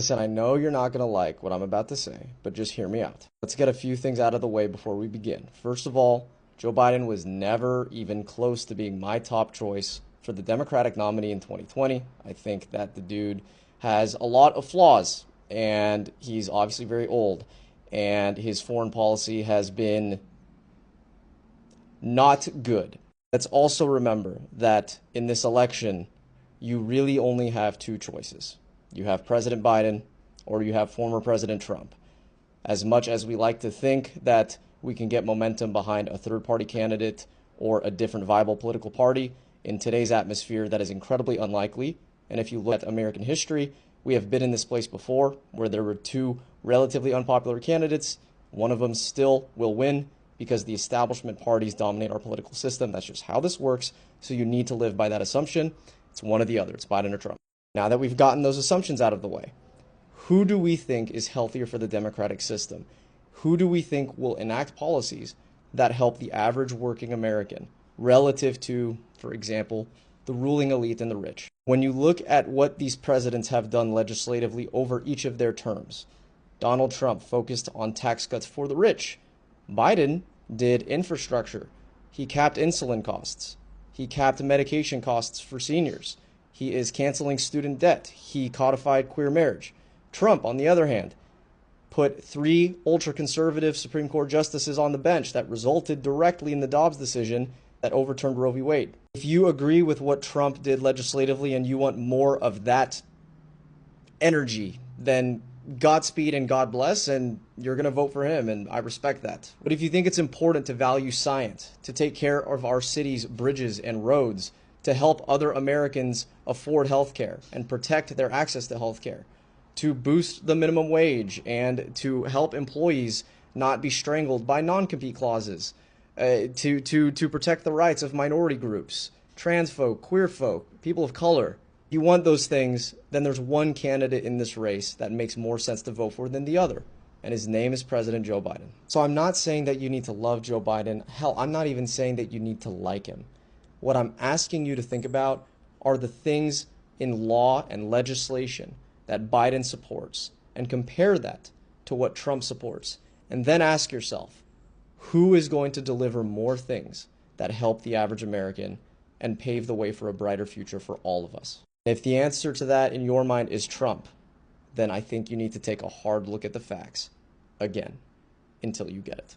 Listen, I know you're not going to like what I'm about to say, but just hear me out. Let's get a few things out of the way before we begin. First of all, Joe Biden was never even close to being my top choice for the Democratic nominee in 2020. I think that the dude has a lot of flaws, and he's obviously very old, and his foreign policy has been not good. Let's also remember that in this election, you really only have two choices. You have President Biden or you have former President Trump. As much as we like to think that we can get momentum behind a third-party candidate or a different viable political party, in today's atmosphere, that is incredibly unlikely. And if you look at American history, we have been in this place before where there were two relatively unpopular candidates. One of them still will win because the establishment parties dominate our political system. That's just how this works. So you need to live by that assumption. It's one or the other. It's Biden or Trump. Now that we've gotten those assumptions out of the way, who do we think is healthier for the democratic system? Who do we think will enact policies that help the average working American relative to, for example, the ruling elite and the rich? When you look at what these presidents have done legislatively over each of their terms, Donald Trump focused on tax cuts for the rich. Biden did infrastructure. He capped insulin costs. He capped medication costs for seniors. He is canceling student debt. He codified queer marriage. Trump, on the other hand, put 3 ultra-conservative Supreme Court justices on the bench that resulted directly in the Dobbs decision that overturned Roe v. Wade. If you agree with what Trump did legislatively and you want more of that energy, then Godspeed and God bless, and you're going to vote for him, and I respect that. But if you think it's important to value science, to take care of our city's bridges and roads, to help other Americans afford health care and protect their access to health care, to boost the minimum wage and to help employees not be strangled by non-compete clauses, to protect the rights of minority groups, trans folk, queer folk, people of color. If you want those things, then there's one candidate in this race that makes more sense to vote for than the other, and his name is President Joe Biden. So I'm not saying that you need to love Joe Biden. Hell, I'm not even saying that you need to like him. What I'm asking you to think about are the things in law and legislation that Biden supports, and compare that to what Trump supports. And then ask yourself, who is going to deliver more things that help the average American and pave the way for a brighter future for all of us? If the answer to that in your mind is Trump, then I think you need to take a hard look at the facts again until you get it.